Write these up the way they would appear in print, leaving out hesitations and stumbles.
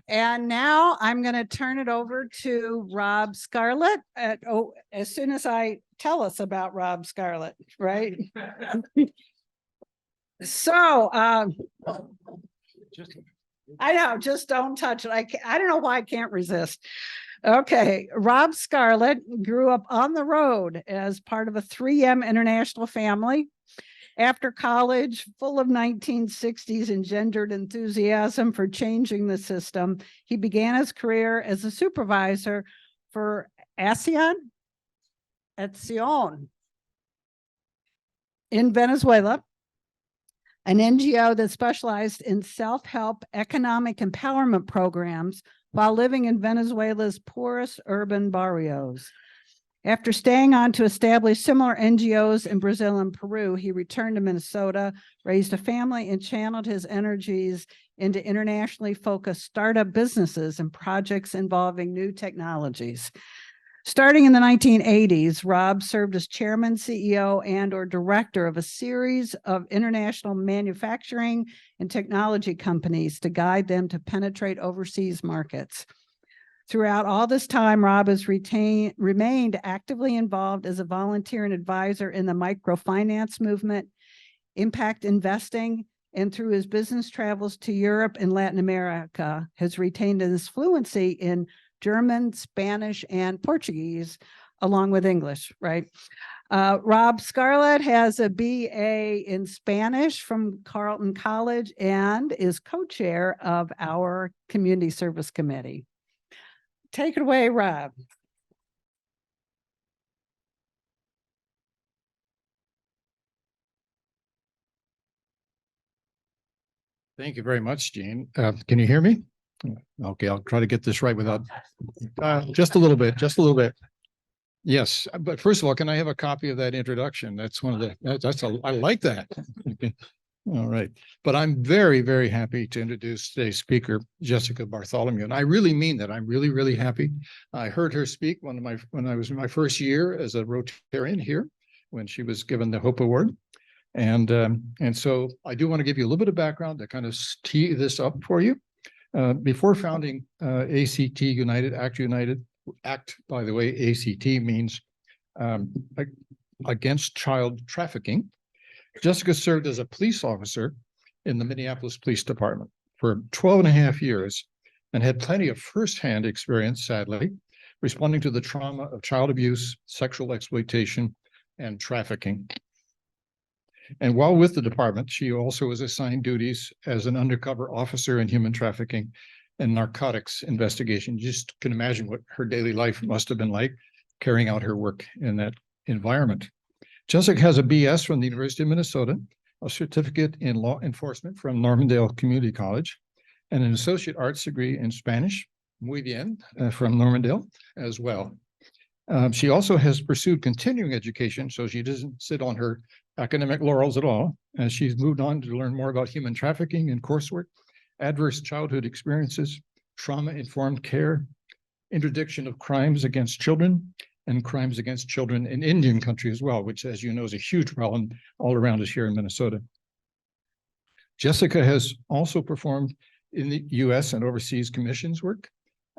And now I'm going to turn it over to Rob Scarlett. As soon as I tell us about Rob Scarlett, right? So, I know, just don't touch it. I don't know why I can't resist. Okay, Rob Scarlett grew up on the road as part of a 3M international family. After college, full of 1960s engendered enthusiasm for changing the system, he began his career as a supervisor for Acción in Venezuela, an NGO that specialized in self-help economic empowerment programs while living in Venezuela's poorest urban barrios. After staying on to establish similar NGOs in Brazil and Peru, he returned to Minnesota, raised a family, and channeled his energies into internationally focused startup businesses and projects involving new technologies. Starting in the 1980s, Rob served as chairman, CEO, and/or director of a series of international manufacturing and technology companies to guide them to penetrate overseas markets. Throughout all this time, Rob has remained actively involved as a volunteer and advisor in the microfinance movement, impact investing, and through his business travels to Europe and Latin America, has retained his fluency in German, Spanish, and Portuguese, along with English, right? Rob Scarlett has a BA in Spanish from Carleton College and is co-chair of our Community Service Committee. Take it away, Rob. Thank you very much, Jean. Can you hear me? Okay, I'll try to get this right without just a little bit. Yes, but first of all, can I have a copy of that introduction? That's one of the, I like that. Okay. All right. But I'm very, very happy to introduce today's speaker, Jessica Bartholomew. And I really mean that. I'm really, really happy. I heard her speak when I was in my first year as a Rotarian here, when she was given the Hope Award. And so I do want to give you a little bit of background to kind of tee this up for you. Before founding ACT United, ACT, by the way, ACT means Against Child Trafficking. Jessica served as a police officer in the Minneapolis Police Department for 12 and a half years and had plenty of firsthand experience, sadly, responding to the trauma of child abuse, sexual exploitation, and trafficking. And while with the department, she also was assigned duties as an undercover officer in human trafficking and narcotics investigation. You just can imagine what her daily life must have been like carrying out her work in that environment. Jessica has a BS from the University of Minnesota, a certificate in law enforcement from Normandale Community College, and an associate arts degree in Spanish, muy bien, from Normandale as well. She also has pursued continuing education, so she doesn't sit on her academic laurels at all, as she's moved on to learn more about human trafficking and coursework, adverse childhood experiences, trauma-informed care, interdiction of crimes against children, and crimes against children in Indian country as well, which, as you know, is a huge problem all around us here in Minnesota. Jessica has also performed in the U.S. and overseas commissions work,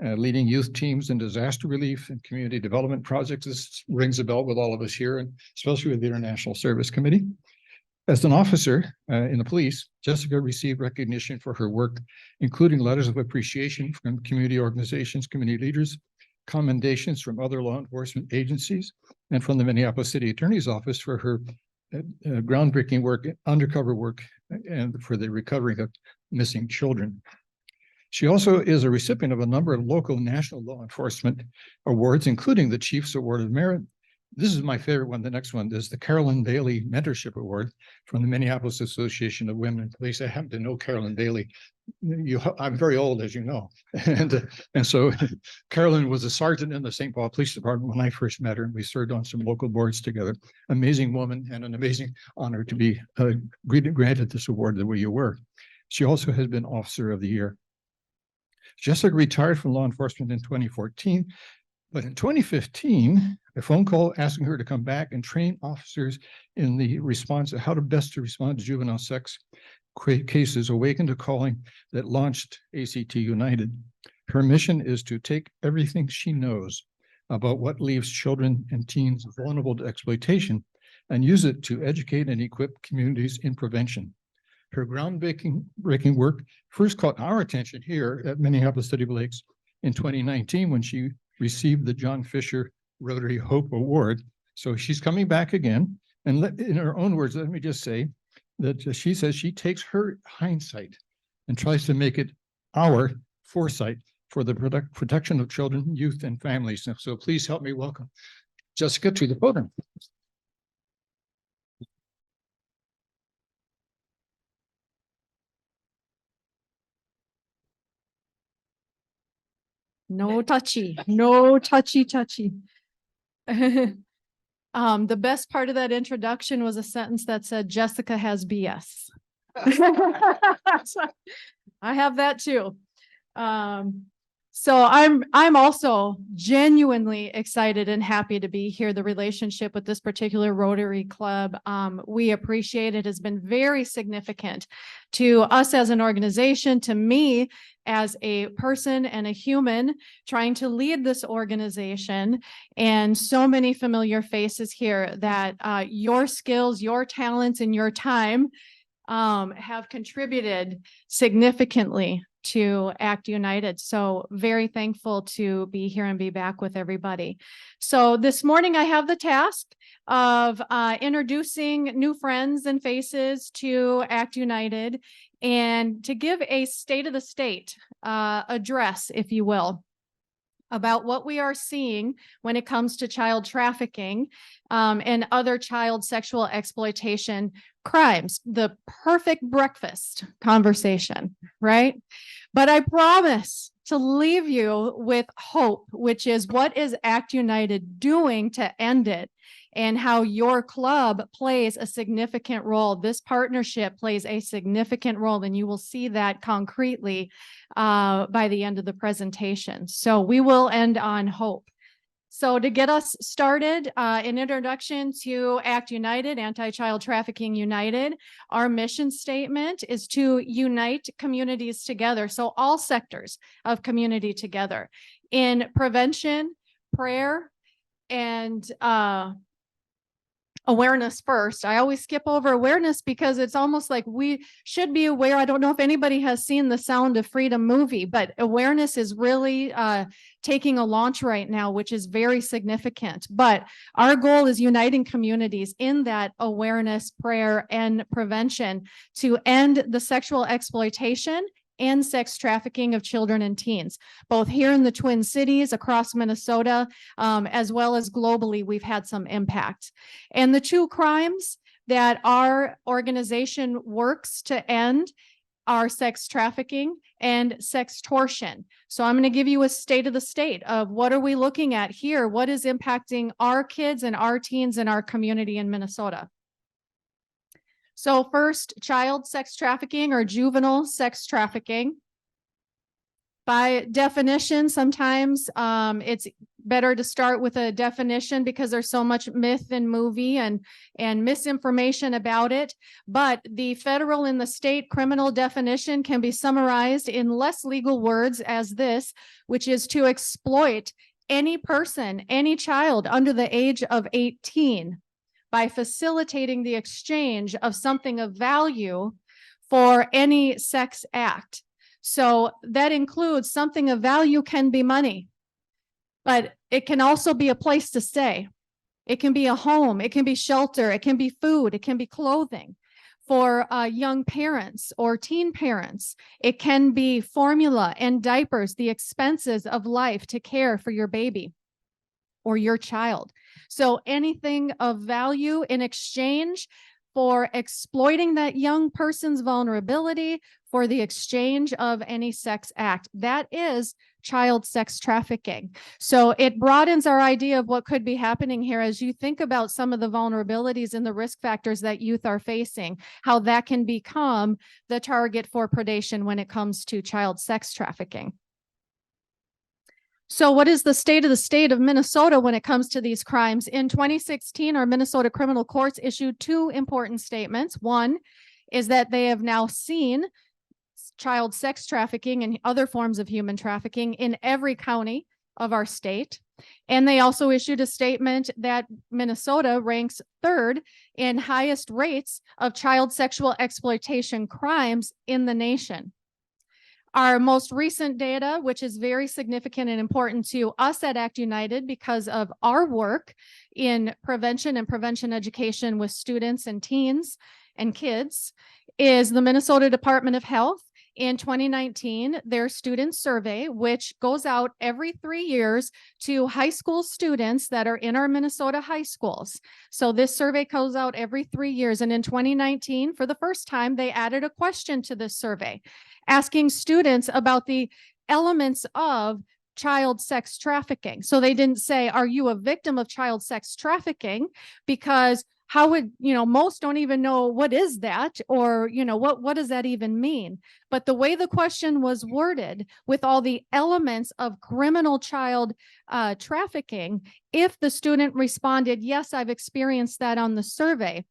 leading youth teams in disaster relief and community development projects. This rings a bell with all of us here, and especially with the International Service Committee. As an officer in the police, Jessica received recognition for her work, including letters of appreciation from community organizations, community leaders, commendations from other law enforcement agencies, and from the Minneapolis City Attorney's Office for her groundbreaking work, undercover work, and for the recovery of missing children. She also is a recipient of a number of local and national law enforcement awards, including the Chiefs Award of Merit. This is my favorite one. The next one is the Carolyn Bailey Mentorship Award from the Minneapolis Association of Women in Police. I happen to know Carolyn Bailey. I'm very old, as you know. And so Carolyn was a sergeant in the St. Paul Police Department when I first met her, and we served on some local boards together. Amazing woman and an amazing honor to be granted this award the way you were. She also has been Officer of the Year. Jessica retired from law enforcement in 2014, but in 2015, a phone call asking her to come back and train officers in the response, how to best to respond to juvenile sex cases awakened a calling that launched ACT United. Her mission is to take everything she knows about what leaves children and teens vulnerable to exploitation and use it to educate and equip communities in prevention. Her groundbreaking work first caught our attention here at Minneapolis City Lakes in 2019 when she received the John Fisher Rotary Hope Award. So she's coming back again. And in her own words, let me just say that she says she takes her hindsight and tries to make it our foresight for the protection of children, youth, and families. So please help me welcome Jessica to the podium. No touchy, no touchy. The best part of that introduction was a sentence that said, Jessica has BS. I have that too. So I'm also genuinely excited and happy to be here. The relationship with this particular Rotary Club, we appreciate it, has been very significant to us as an organization, to me as a person and a human trying to lead this organization, and so many familiar faces here that your skills, your talents, and your time have contributed significantly to ACT United. So very thankful to be here and be back with everybody. So this morning I have the task of introducing new friends and faces to ACT United and to give a state of the state address, if you will, about what we are seeing when it comes to child trafficking and other child sexual exploitation crimes. The perfect breakfast conversation, right? But I promise to leave you with hope, which is what is ACT United doing to end it, and how your club plays a significant role. This partnership plays a significant role, and you will see that concretely by the end of the presentation. So we will end on hope. So to get us started, an introduction to ACT United, Anti-Child Trafficking United. Our mission statement is to unite communities together. So all sectors of community together in prevention, prayer, and awareness first. I always skip over awareness because it's almost like we should be aware. I don't know if anybody has seen the Sound of Freedom movie, but awareness is really taking a launch right now, which is very significant. But our goal is uniting communities in that awareness, prayer, and prevention to end the sexual exploitation and sex trafficking of children and teens, both here in the Twin Cities, across Minnesota, as well as globally. We've had some impact. And the two crimes that our organization works to end are sex trafficking and sextortion. So I'm going to give you a state of the state of what are we looking at here? What is impacting our kids and our teens in our community in Minnesota? So first, child sex trafficking or juvenile sex trafficking. By definition, sometimes it's better to start with a definition because there's so much myth and movie and misinformation about it. But the federal and the state criminal definition can be summarized in less legal words as this, which is to exploit any person, any child under the age of 18 by facilitating the exchange of something of value for any sex act. So that includes something of value can be money, but it can also be a place to stay. It can be a home, it can be shelter, it can be food, it can be clothing for young parents or teen parents. It can be formula and diapers, the expenses of life to care for your baby or your child. So anything of value in exchange for exploiting that young person's vulnerability for the exchange of any sex act. That is child sex trafficking. So it broadens our idea of what could be happening here as you think about some of the vulnerabilities and the risk factors that youth are facing, how that can become the target for predation when it comes to child sex trafficking. So what is the state of Minnesota when it comes to these crimes? In 2016, our Minnesota criminal courts issued two important statements. One, is that they have now seen child sex trafficking and other forms of human trafficking in every county of our state. And they also issued a statement that Minnesota ranks third in highest rates of child sexual exploitation crimes in the nation. Our most recent data, which is very significant and important to us at Act United because of our work in prevention and prevention education with students and teens and kids, is the Minnesota Department of Health. In 2019, their student survey, which goes out every 3 years to high school students that are in our Minnesota high schools. So this survey goes out every 3 years. And in 2019, for the first time, they added a question to this survey, asking students about the elements of child sex trafficking. So they didn't say, are you a victim of child sex trafficking? Because how would, most don't even know what is that, or, what does that even mean? But the way the question was worded with all the elements of criminal child trafficking, if the student responded, yes, I've experienced that on the survey,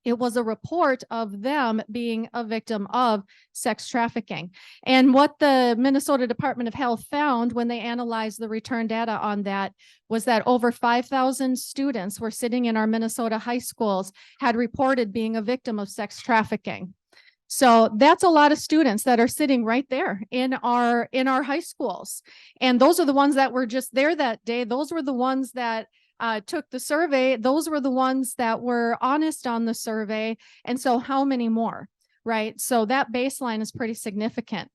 it was a report of them being a victim of sex trafficking. And what the Minnesota Department of Health found when they analyzed the return data on that was that over 5,000 students were sitting in our Minnesota high schools had reported being a victim of sex trafficking. So that's a lot of students that are sitting right there in our high schools. And those are the ones that were just there that day. Those were the ones that took the survey. Those were the ones that were honest on the survey. And so how many more, right? So that baseline is pretty significant.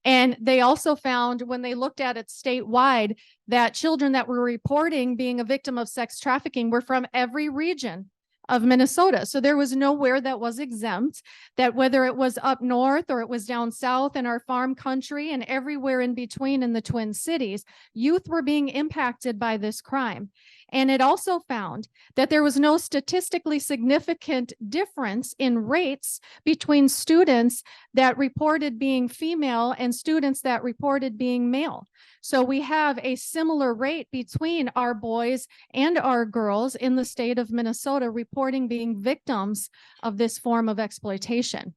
And they also found when they looked at it statewide that children that were reporting being a victim of sex trafficking were from every region of Minnesota. So there was nowhere that was exempt, that whether it was up north or it was down south in our farm country and everywhere in between in the Twin Cities, youth were being impacted by this crime. And it also found that there was no statistically significant difference in rates between students that reported being female and students that reported being male. So we have a similar rate between our boys and our girls in the state of Minnesota reporting being victims of this form of exploitation.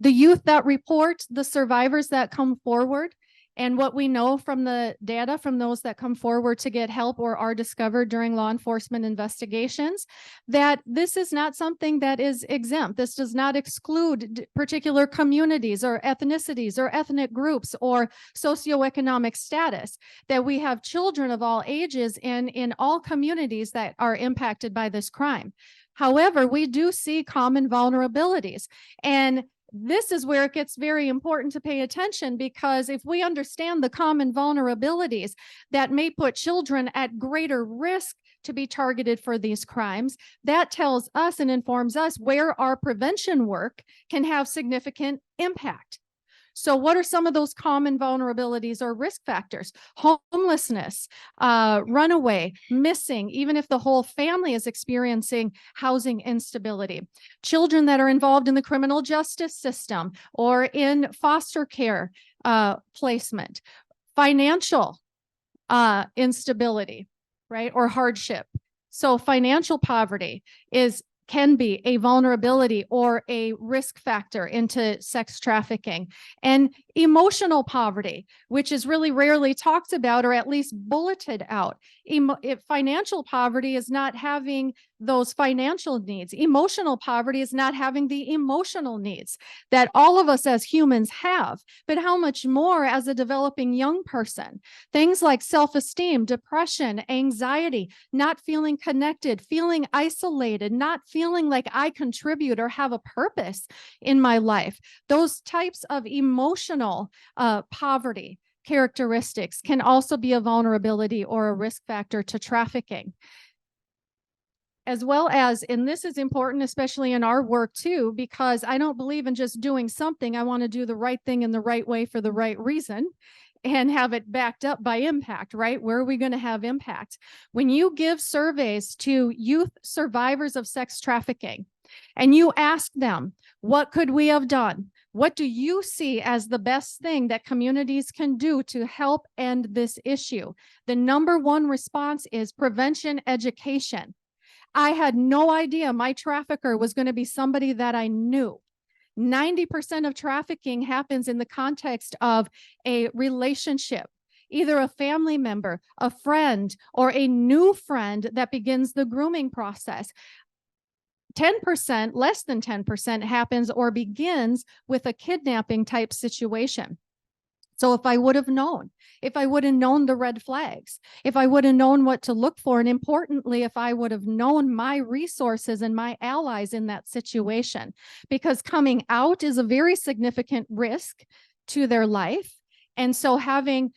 The youth that report, the survivors that come forward, and what we know from the data from those that come forward to get help or are discovered during law enforcement investigations, that this is not something that is exempt. This does not exclude particular communities or ethnicities or ethnic groups or socioeconomic status, that we have children of all ages in all communities that are impacted by this crime. However, we do see common vulnerabilities, and this is where it gets very important to pay attention, because if we understand the common vulnerabilities that may put children at greater risk to be targeted for these crimes, that tells us and informs us where our prevention work can have significant impact. So what are some of those common vulnerabilities or risk factors? Homelessness, runaway, missing, even if the whole family is experiencing housing instability. Children that are involved in the criminal justice system or in foster care placement. Financial instability, right, or hardship. So financial poverty can be a vulnerability or a risk factor into sex trafficking. And emotional poverty, which is really rarely talked about or at least bulleted out. If financial poverty is not having those financial needs. Emotional poverty is not having the emotional needs that all of us as humans have, but how much more as a developing young person. Things like self-esteem, depression, anxiety, not feeling connected, feeling isolated, not feeling like I contribute or have a purpose in my life. Those types of emotional poverty characteristics can also be a vulnerability or a risk factor to trafficking. As well as, and this is important, especially in our work too, because I don't believe in just doing something. I want to do the right thing in the right way for the right reason and have it backed up by impact, right? Where are we going to have impact? When you give surveys to youth survivors of sex trafficking and you ask them, what could we have done? What do you see as the best thing that communities can do to help end this issue? The number one response is prevention education. I had no idea my trafficker was going to be somebody that I knew. 90% of trafficking happens in the context of a relationship, either a family member, a friend, or a new friend that begins the grooming process. 10%, less than 10% happens or begins with a kidnapping type situation. So if I would have known, if I would have known the red flags, if I would have known what to look for, and importantly, if I would have known my resources and my allies in that situation, because coming out is a very significant risk to their life. And so having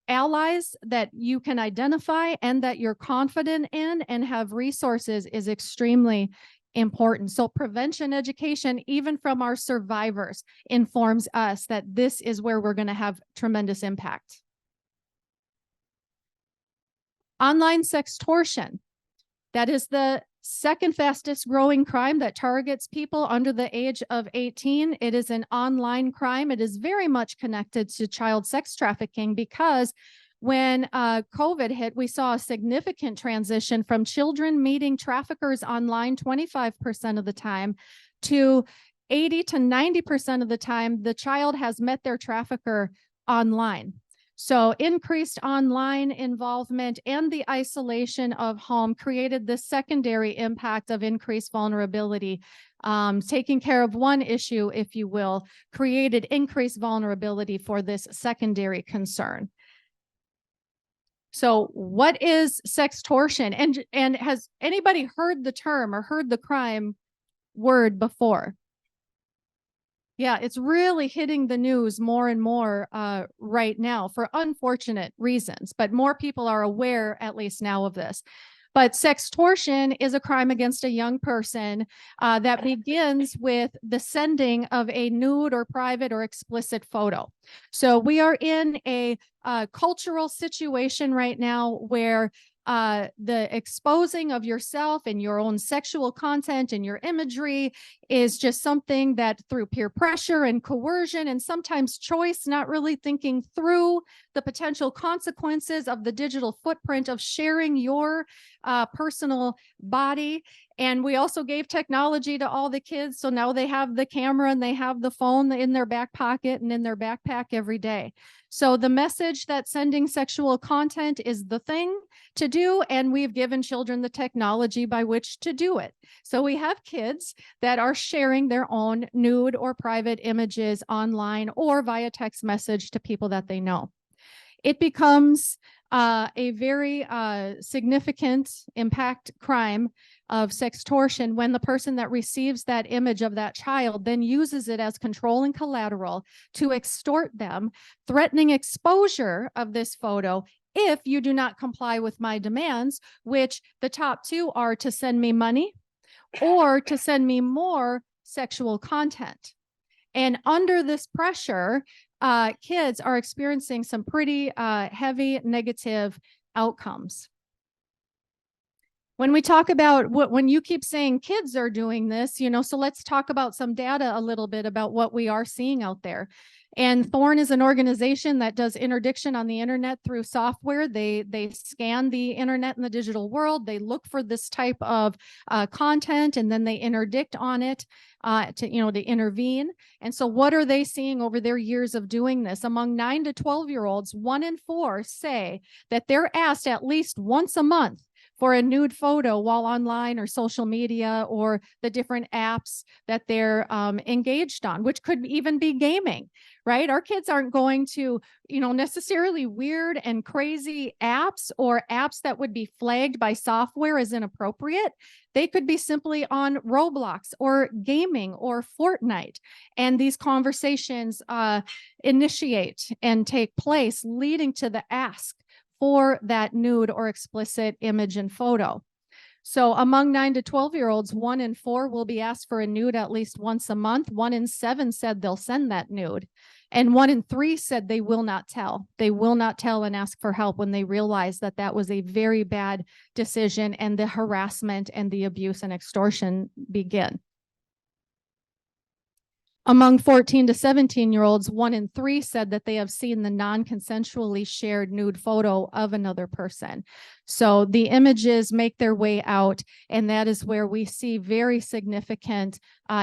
allies that you can identify and that you're confident in and have resources is extremely important. So prevention education, even from our survivors, informs us that this is where we're going to have tremendous impact. Online sextortion. That is the second fastest growing crime that targets people under the age of 18. It is an online crime. It is very much connected to child sex trafficking, because when COVID hit, we saw a significant transition from children meeting traffickers online 25% of the time to 80 to 90% of the time, the child has met their trafficker online. So increased online involvement and the isolation of home created this secondary impact of increased vulnerability. Taking care of one issue, if you will, created increased vulnerability for this secondary concern. So what is sextortion? And has anybody heard the term or heard the crime word before? Yeah, it's really hitting the news more and more right now for unfortunate reasons, but more people are aware, at least now, of this. But sextortion is a crime against a young person that begins with the sending of a nude or private or explicit photo. So we are in a cultural situation right now where the exposing of yourself and your own sexual content and your imagery is just something that, through peer pressure and coercion and sometimes choice, not really thinking through the potential consequences of the digital footprint of sharing your personal body. And we also gave technology to all the kids. So now they have the camera and they have the phone in their back pocket and in their backpack every day. So the message that sending sexual content is the thing to do, and we've given children the technology by which to do it. So we have kids that are sharing their own nude or private images online or via text message to people that they know. It becomes a very significant impact crime of sextortion when the person that receives that image of that child then uses it as control and collateral to extort them, threatening exposure of this photo if you do not comply with my demands, which the top two are to send me money or to send me more sexual content. And under this pressure, kids are experiencing some pretty heavy negative outcomes. When we talk about when you keep saying kids are doing this, so let's talk about some data a little bit about what we are seeing out there. And Thorn is an organization that does interdiction on the internet through software. They scan the internet and the digital world. They look for this type of content, and then they interdict on it to intervene. And so what are they seeing over their years of doing this? Among 9 to 12-year-olds, 1 in 4 say that they're asked at least once a month for a nude photo while online or social media or the different apps that they're engaged on, which could even be gaming, right? Our kids aren't going to, necessarily weird and crazy apps or apps that would be flagged by software as inappropriate. They could be simply on Roblox or gaming or Fortnite. And these conversations initiate and take place, leading to the ask for that nude or explicit image and photo. So among 9 to 12-year-olds, 1 in 4 will be asked for a nude at least once a month. 1 in 7 said they'll send that nude. And 1 in 3 said they will not tell. They will not tell and ask for help when they realize that that was a very bad decision and the harassment and the abuse and extortion begin. Among 14 to 17-year-olds, 1 in 3 said that they have seen the non-consensually shared nude photo of another person. So the images make their way out, and that is where we see very significant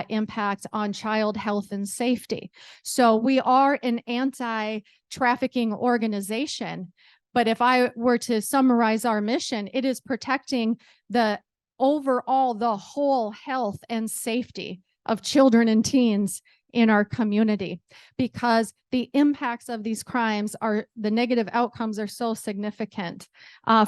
impact on child health and safety. So we are an anti-trafficking organization, but if I were to summarize our mission, it is protecting the whole health and safety of children and teens in our community, because the impacts of these crimes the negative outcomes are so significant,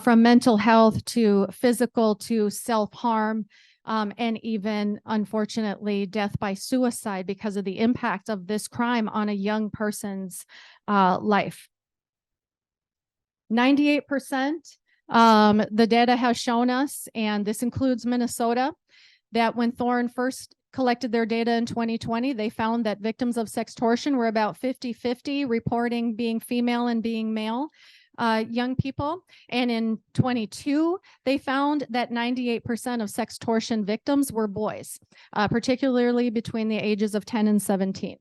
from mental health to physical to self-harm, and even, unfortunately, death by suicide because of the impact of this crime on a young person's life. 98%, the data has shown us, and this includes Minnesota, that when Thorne first collected their data in 2020, they found that victims of sextortion were about 50-50, reporting being female and being male young people. And in 22, they found that 98% of sextortion victims were boys, particularly between the ages of 10 and 17.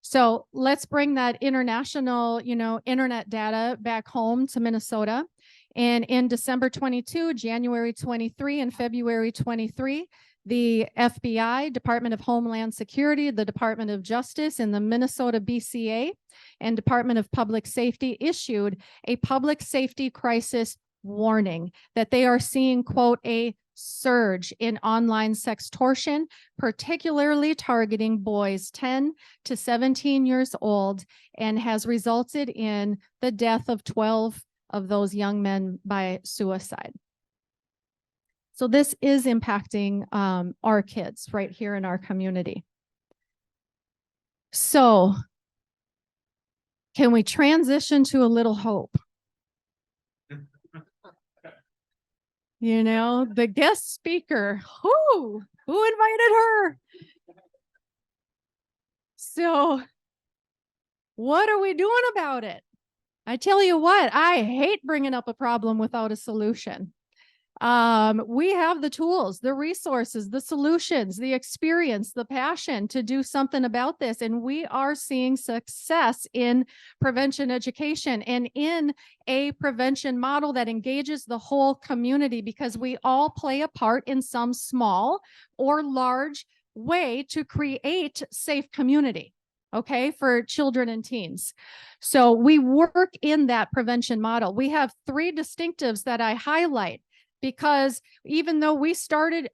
So let's bring that international, internet data back home to Minnesota. And in December 22, January 23, and February 23, the FBI, Department of Homeland Security, the Department of Justice, and the Minnesota BCA and Department of Public Safety issued a public safety crisis warning that they are seeing, quote, a surge in online sextortion, particularly targeting boys 10 to 17 years old, and has resulted in the death of 12 of those young men by suicide. So this is impacting our kids right here in our community. So can we transition to a little hope? The guest speaker, who invited her? So what are we doing about it? I tell you what, I hate bringing up a problem without a solution. We have the tools, the resources, the solutions, the experience, the passion to do something about this. And we are seeing success in prevention education and in a prevention model that engages the whole community, because we all play a part in some small or large way to create safe community. Okay, for children and teens. So we work in that prevention model. We have 3 distinctives that I highlight, because even though we started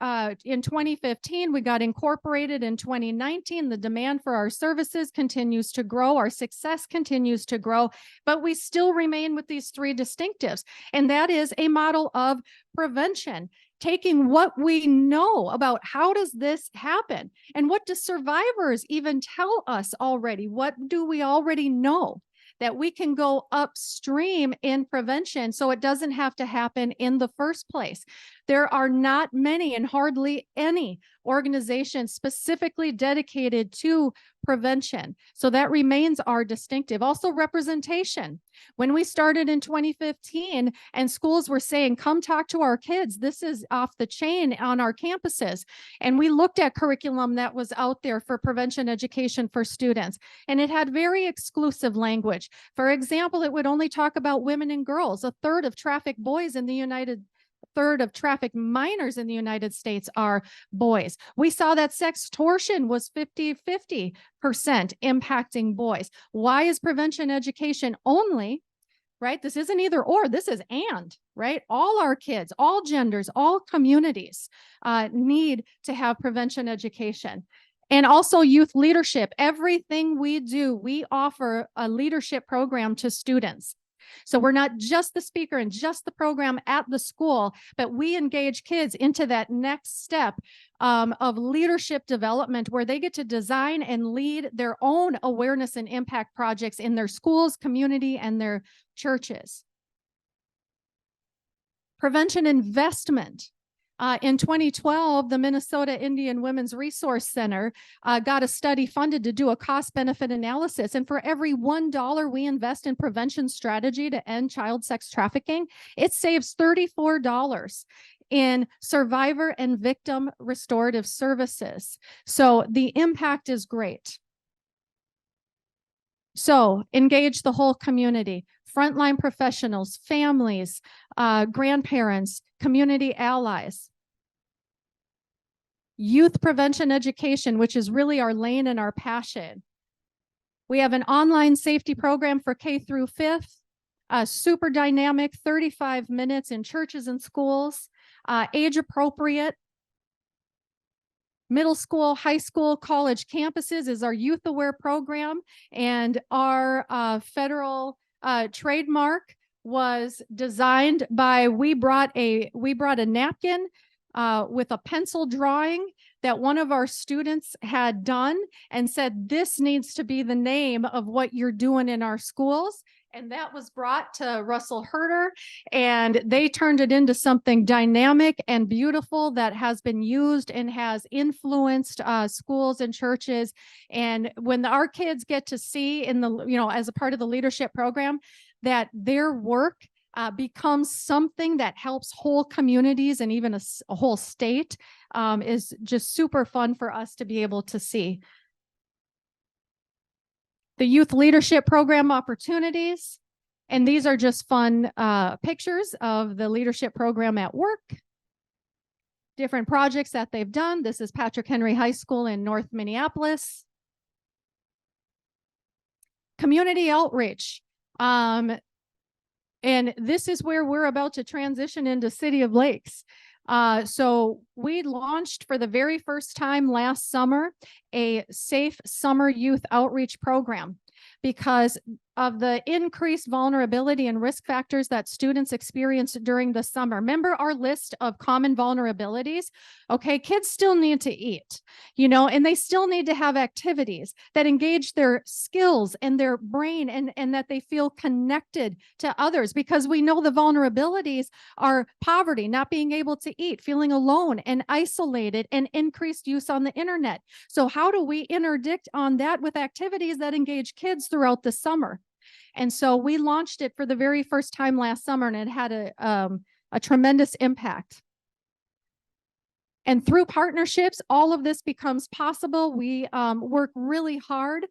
in 2015, we got incorporated in 2019, the demand for our services continues to grow, our success continues to grow, but we still remain with these 3 distinctives. And that is a model of prevention, taking what we know about how does this happen and what do survivors even tell us already? What do we already know that we can go upstream in prevention so it doesn't have to happen in the first place? There are not many and hardly any organizations specifically dedicated to prevention. So that remains our distinctive. Also, representation. When we started in 2015 and schools were saying, come talk to our kids, this is off the chain on our campuses. And we looked at curriculum that was out there for prevention education for students, and it had very exclusive language. For example, it would only talk about women and girls. A third of trafficked minors in the United States are boys. We saw that sextortion was 50-50% impacting boys. Why is prevention education only, right? This isn't either or, this is and, right? All our kids, all genders, all communities need to have prevention education. And also youth leadership. Everything we do, we offer a leadership program to students. So we're not just the speaker and just the program at the school, but we engage kids into that next step of leadership development, where they get to design and lead their own awareness and impact projects in their schools, community, and their churches. Prevention investment. In 2012, the Minnesota Indian Women's Resource Center got a study funded to do a cost-benefit analysis. And for every $1 we invest in prevention strategy to end child sex trafficking, it saves $34 in survivor and victim restorative services. So the impact is great. So engage the whole community, frontline professionals, families, grandparents, community allies. Youth prevention education, which is really our lane and our passion. We have an online safety program for K through 5th, super dynamic, 35 minutes in churches and schools, age appropriate. Middle school, high school, college campuses is our youth aware program, and our federal trademark was designed by, we brought a napkin with a pencil drawing that one of our students had done and said, this needs to be the name of what you're doing in our schools. And that was brought to Russell Herder, and they turned it into something dynamic and beautiful that has been used and has influenced schools and churches. And when our kids get to see in the, as a part of the leadership program, that their work becomes something that helps whole communities and even a whole state, is just super fun for us to be able to see. The youth leadership program opportunities. And these are just fun pictures of the leadership program at work. Different projects that they've done. This is Patrick Henry High School in North Minneapolis. Community outreach. And this is where we're about to transition into City of Lakes. So we launched for the very first time last summer a safe summer youth outreach program because of the increased vulnerability and risk factors that students experience during the summer. Remember our list of common vulnerabilities? Okay, kids still need to eat, and they still need to have activities that engage their skills and their brain, and that they feel connected to others, because we know the vulnerabilities are poverty, not being able to eat, feeling alone and isolated, and increased use on the internet. So how do we interdict on that with activities that engage kids throughout the summer? And so we launched it for the very first time last summer, and it had a tremendous impact. And through partnerships, all of this becomes possible. We work really hard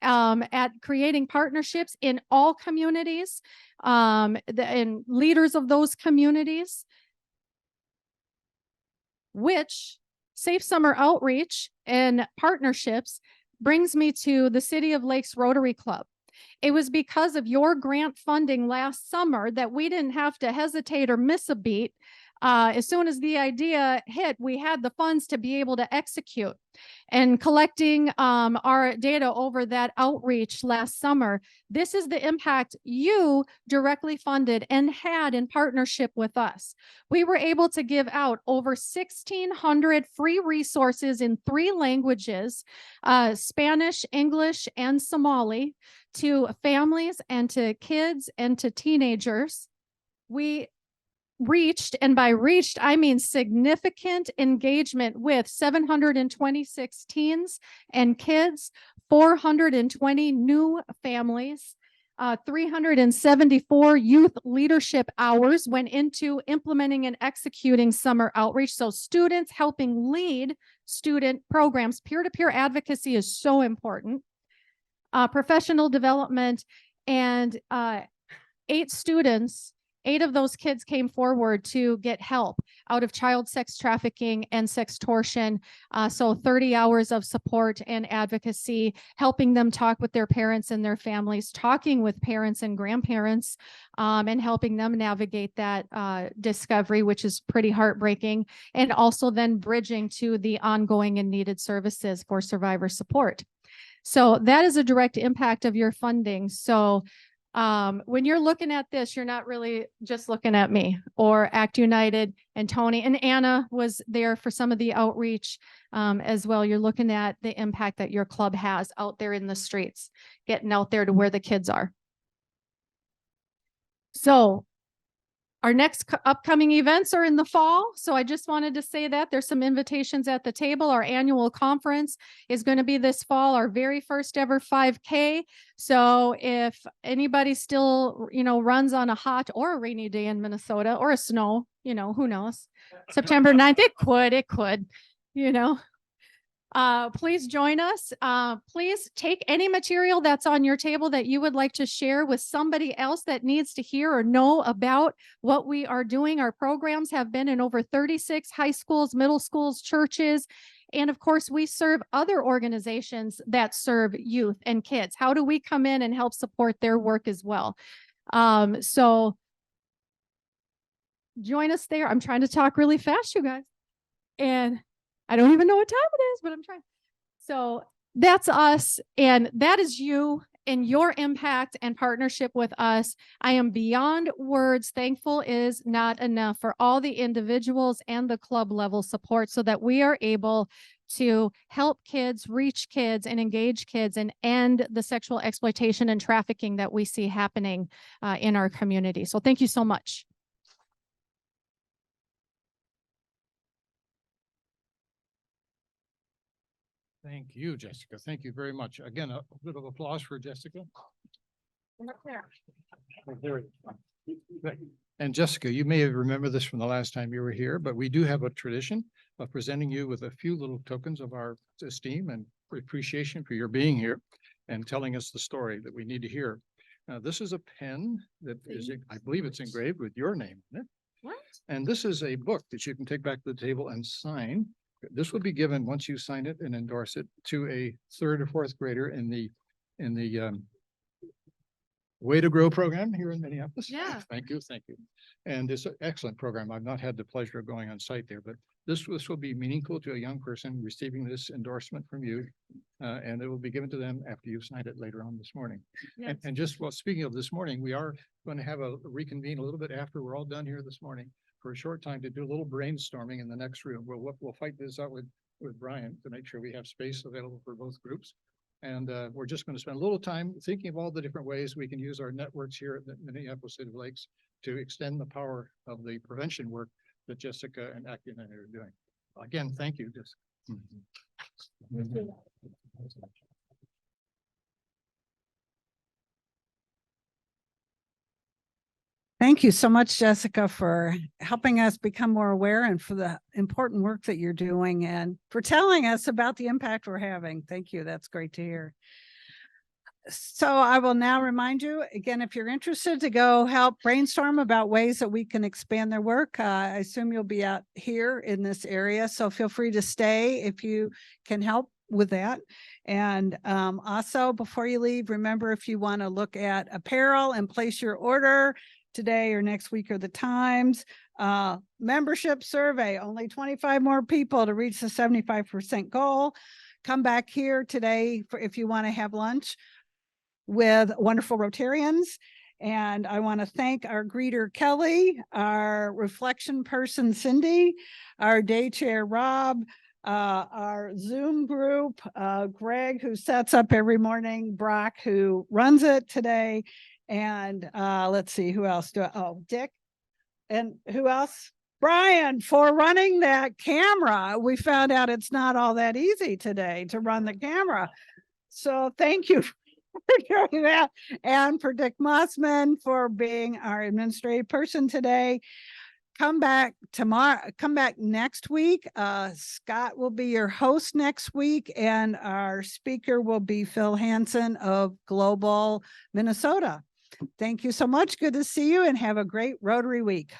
at creating partnerships in all communities, and leaders of those communities, which Safe Summer Outreach and partnerships brings me to the City of Lakes Rotary Club. It was because of your grant funding last summer that we didn't have to hesitate or miss a beat. As soon as the idea hit, we had the funds to be able to execute. And collecting our data over that outreach last summer, this is the impact you directly funded and had in partnership with us. We were able to give out over 1,600 free resources in 3 languages, Spanish, English, and Somali, to families and to kids and to teenagers. We reached, and by reached, I mean significant engagement with 726 teens and kids, 420 new families, 374 youth leadership hours went into implementing and executing summer outreach. So students helping lead student programs. Peer-to-peer advocacy is so important. Professional development, and 8 of those kids came forward to get help out of child sex trafficking and sextortion. So 30 hours of support and advocacy, helping them talk with their parents and their families, talking with parents and grandparents, and helping them navigate that discovery, which is pretty heartbreaking, and also then bridging to the ongoing and needed services for survivor support. So that is a direct impact of your funding. So when you're looking at this, you're not really just looking at me or Act United and Tony, and Anna was there for some of the outreach as well. You're looking at the impact that your club has out there in the streets, getting out there to where the kids are. So our next upcoming events are in the fall. So I just wanted to say that there's some invitations at the table. Our annual conference is going to be this fall, our very first ever 5K. So if anybody still, runs on a hot or a rainy day in Minnesota, or a snow, you know, who knows? September 9th, it could, you know. Please join us. Please take any material that's on your table that you would like to share with somebody else that needs to hear or know about what we are doing. Our programs have been in over 36 high schools, middle schools, churches, and of course, we serve other organizations that serve youth and kids. How do we come in and help support their work as well? So join us there. I'm trying to talk really fast, you guys. And I don't even know what time it is, but I'm trying. So that's us. And that is you and your impact and partnership with us. I am beyond words. Thankful is not enough for all the individuals and the club level support so that we are able to help kids, reach kids, and engage kids and end the sexual exploitation and trafficking that we see happening in our community. So thank you so much. Thank you, Jessica. Thank you very much. Again, a bit of applause for Jessica. And Jessica, you may remember this from the last time you were here, but we do have a tradition of presenting you with a few little tokens of our esteem and appreciation for your being here and telling us the story that we need to hear. This is a pen that is, I believe it's engraved with your name in it. What? And this is a book that you can take back to the table and sign. This will be given once you sign it and endorse it to a 3rd or 4th grader in the Way to Grow program here in Minneapolis. Yeah. Thank you. And it's an excellent program. I've not had the pleasure of going on site there, but this will be meaningful to a young person receiving this endorsement from you. And it will be given to them after you've signed it later on this morning. Yes. And just speaking of this morning, we are going to have a reconvene a little bit after we're all done here this morning for a short time to do a little brainstorming in the next room. We'll fight this out with Brian to make sure we have space available for both groups. And we're just going to spend a little time thinking of all the different ways we can use our networks here at the Minneapolis City Lakes to extend the power of the prevention work that Jessica and Aki and I are doing. Again, thank you, Jessica. Thank you so much, Jessica, for helping us become more aware and for the important work that you're doing and for telling us about the impact we're having. Thank you. That's great to hear. So I will now remind you again, if you're interested to go help brainstorm about ways that we can expand their work, I assume you'll be out here in this area. So feel free to stay if you can help with that. And also before you leave, remember if you want to look at apparel and place your order today or next week are the times. Membership survey, only 25 more people to reach the 75% goal. Come back here today for if you want to have lunch with wonderful Rotarians. And I want to thank our greeter, Kelly, our reflection person, Cindy, our day chair, Rob, our Zoom group, Greg, who sets up every morning, Brock, who runs it today. And let's see, who else Dick. And who else? Brian, for running that camera. We found out it's not all that easy today to run the camera. So thank you for doing that. And for Dick Mossman for being our administrative person today. Come back tomorrow, come back next week. Scott will be your host next week, and our speaker will be Phil Hansen of Global Minnesota. Thank you so much. Good to see you and have a great Rotary week.